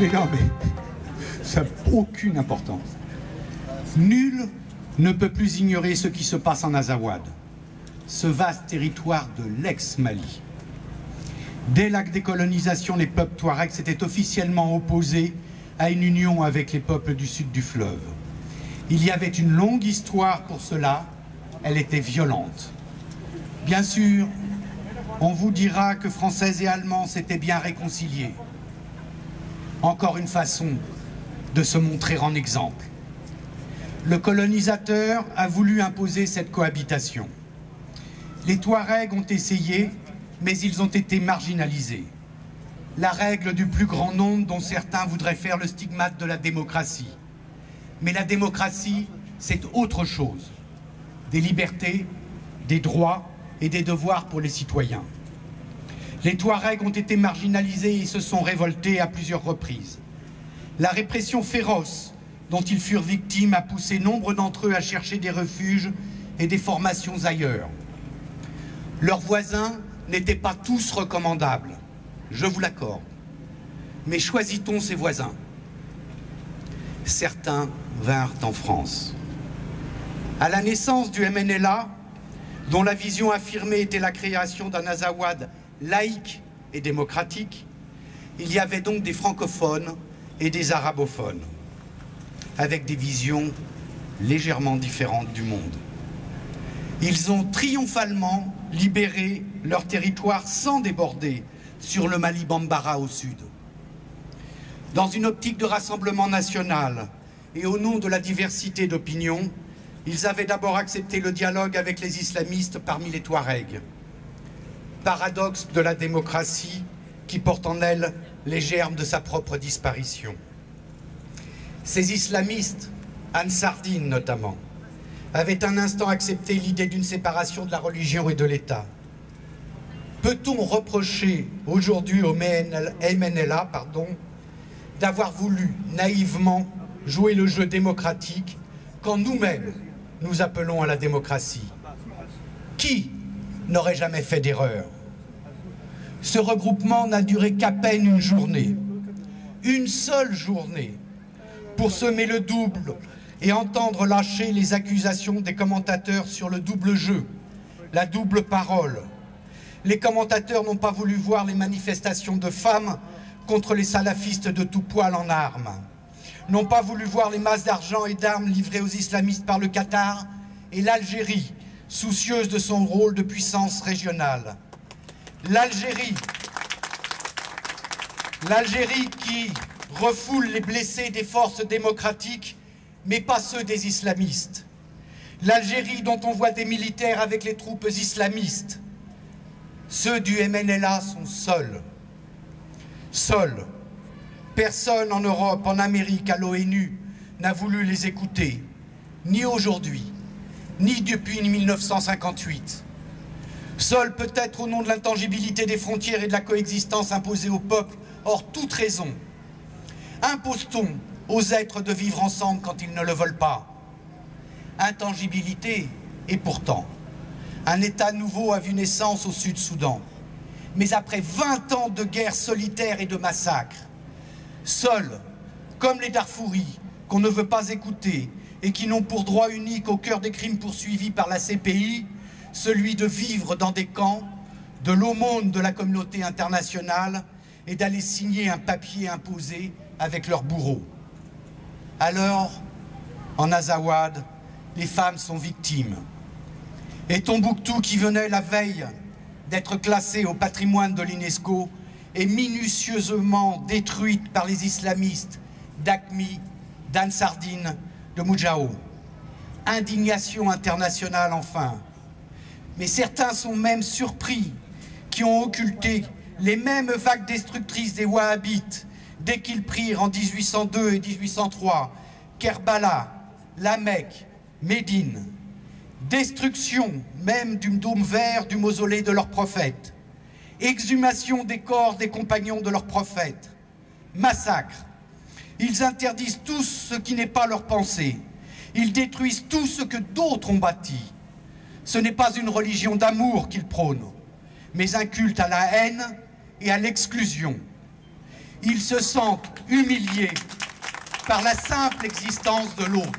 Mais non, mais ça n'a aucune importance. Nul ne peut plus ignorer ce qui se passe en Azawad, ce vaste territoire de l'ex-Mali. Dès la décolonisation, les peuples touaregs s'étaient officiellement opposés à une union avec les peuples du sud du fleuve. Il y avait une longue histoire pour cela, elle était violente. Bien sûr, on vous dira que Français et Allemands s'étaient bien réconciliés. Encore une façon de se montrer en exemple. Le colonisateur a voulu imposer cette cohabitation. Les Touaregs ont essayé, mais ils ont été marginalisés. La règle du plus grand nombre dont certains voudraient faire le stigmate de la démocratie. Mais la démocratie, c'est autre chose. Des libertés, des droits et des devoirs pour les citoyens. Les Touaregs ont été marginalisés et se sont révoltés à plusieurs reprises. La répression féroce dont ils furent victimes a poussé nombre d'entre eux à chercher des refuges et des formations ailleurs. Leurs voisins n'étaient pas tous recommandables, je vous l'accorde. Mais choisit-on ses voisins? Certains vinrent en France. À la naissance du MNLA, dont la vision affirmée était la création d'un Azawad laïque et démocratique, il y avait donc des francophones et des arabophones, avec des visions légèrement différentes du monde. Ils ont triomphalement libéré leur territoire sans déborder sur le Mali Bambara au sud. Dans une optique de rassemblement national et au nom de la diversité d'opinions, ils avaient d'abord accepté le dialogue avec les islamistes parmi les Touaregs. Paradoxe de la démocratie qui porte en elle les germes de sa propre disparition. Ces islamistes, Ansardine notamment, avaient un instant accepté l'idée d'une séparation de la religion et de l'État. Peut-on reprocher aujourd'hui au MNLA d'avoir voulu naïvement jouer le jeu démocratique quand nous-mêmes nous appelons à la démocratie? Qui n'aurait jamais fait d'erreur? Ce regroupement n'a duré qu'à peine une journée, une seule journée, pour semer le double et entendre lâcher les accusations des commentateurs sur le double jeu, la double parole. Les commentateurs n'ont pas voulu voir les manifestations de femmes contre les salafistes de tout poil en armes, n'ont pas voulu voir les masses d'argent et d'armes livrées aux islamistes par le Qatar et l'Algérie, soucieuse de son rôle de puissance régionale. L'Algérie qui refoule les blessés des forces démocratiques, mais pas ceux des islamistes. L'Algérie dont on voit des militaires avec les troupes islamistes. Ceux du MNLA sont seuls. Seuls. Personne en Europe, en Amérique, à l'ONU n'a voulu les écouter, ni aujourd'hui, ni depuis 1958. Seuls peut-être au nom de l'intangibilité des frontières et de la coexistence imposée au peuple, hors toute raison. Impose-t-on aux êtres de vivre ensemble quand ils ne le veulent pas? Intangibilité, et pourtant, un État nouveau a vu naissance au Sud-Soudan. Mais après 20 ans de guerre solitaire et de massacres, seuls, comme les Darfouris, qu'on ne veut pas écouter et qui n'ont pour droit unique au cœur des crimes poursuivis par la CPI, celui de vivre dans des camps, de l'aumône de la communauté internationale et d'aller signer un papier imposé avec leurs bourreaux. Alors, en Azawad, les femmes sont victimes. Et Tombouctou, qui venait la veille d'être classée au patrimoine de l'UNESCO, est minutieusement détruite par les islamistes d'Aqmi, d'Ansardine, de Moudjao. Indignation internationale enfin. Mais certains sont même surpris, qui ont occulté les mêmes vagues destructrices des Wahhabites dès qu'ils prirent en 1802 et 1803 Kerbala, La Mecque, Médine. Destruction même du dôme vert du mausolée de leur prophète. Exhumation des corps des compagnons de leur prophète. Massacre. Ils interdisent tout ce qui n'est pas leur pensée. Ils détruisent tout ce que d'autres ont bâti. Ce n'est pas une religion d'amour qu'ils prônent, mais un culte à la haine et à l'exclusion. Ils se sentent humiliés par la simple existence de l'autre.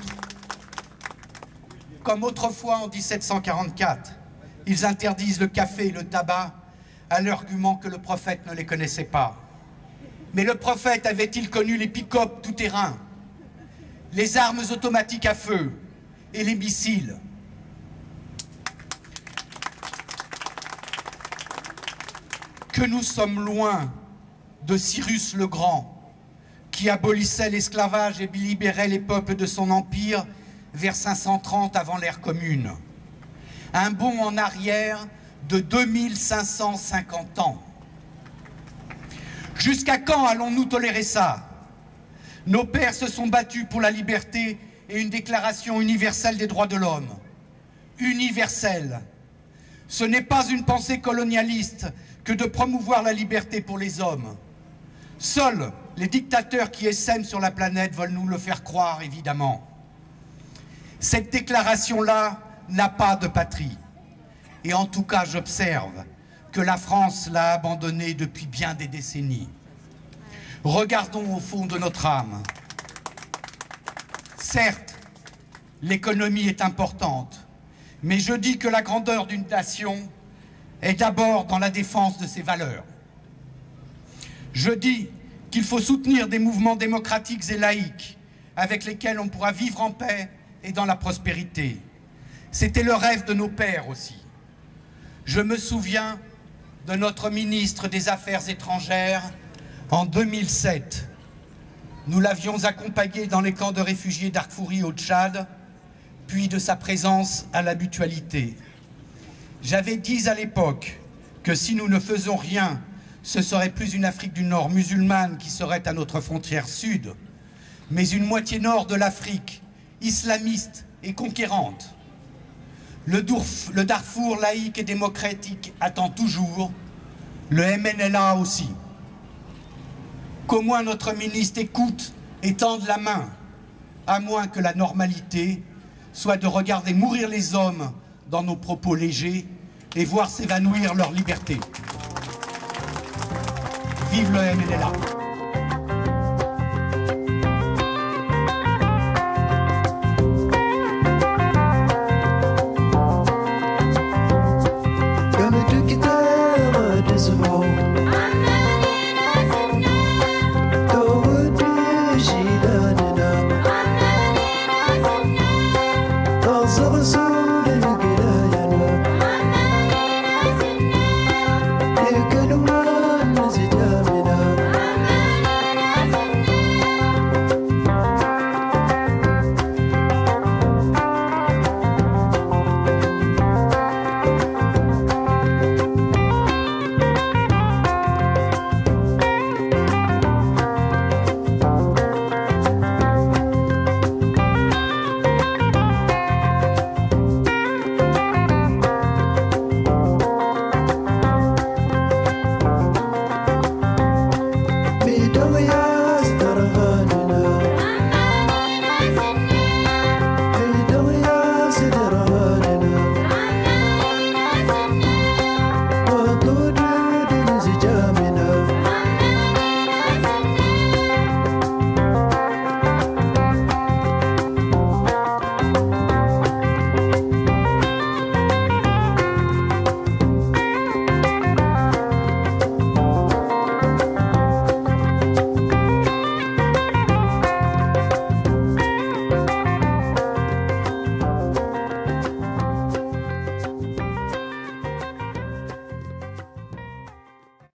Comme autrefois en 1744, ils interdisent le café et le tabac à l'argument que le prophète ne les connaissait pas. Mais le prophète avait-il connu les pick-up tout-terrain, les armes automatiques à feu et les missiles? Que nous sommes loin de Cyrus le Grand, qui abolissait l'esclavage et libérait les peuples de son empire vers 530 avant l'ère commune. Un bond en arrière de 2550 ans. Jusqu'à quand allons-nous tolérer ça? Nos pères se sont battus pour la liberté et une déclaration universelle des droits de l'homme. Universelle. Ce n'est pas une pensée colonialiste que de promouvoir la liberté pour les hommes. Seuls les dictateurs qui essaiment sur la planète veulent nous le faire croire, évidemment. Cette déclaration-là n'a pas de patrie. Et en tout cas, j'observe que la France l'a abandonnée depuis bien des décennies. Regardons au fond de notre âme. Certes, l'économie est importante, mais je dis que la grandeur d'une nation est d'abord dans la défense de ses valeurs. Je dis qu'il faut soutenir des mouvements démocratiques et laïques avec lesquels on pourra vivre en paix et dans la prospérité. C'était le rêve de nos pères aussi. Je me souviens de notre ministre des Affaires étrangères en 2007. Nous l'avions accompagné dans les camps de réfugiés d'Arfouri au Tchad, puis de sa présence à la Mutualité. J'avais dit à l'époque que si nous ne faisons rien, ce serait plus une Afrique du Nord musulmane qui serait à notre frontière sud, mais une moitié nord de l'Afrique, islamiste et conquérante. Le Darfour laïque et démocratique attend toujours, le MNLA aussi. Qu'au moins notre ministre écoute et tende la main, à moins que la normalité soit de regarder mourir les hommes dans nos propos légers et voir s'évanouir leur liberté. Vive le MNLA. So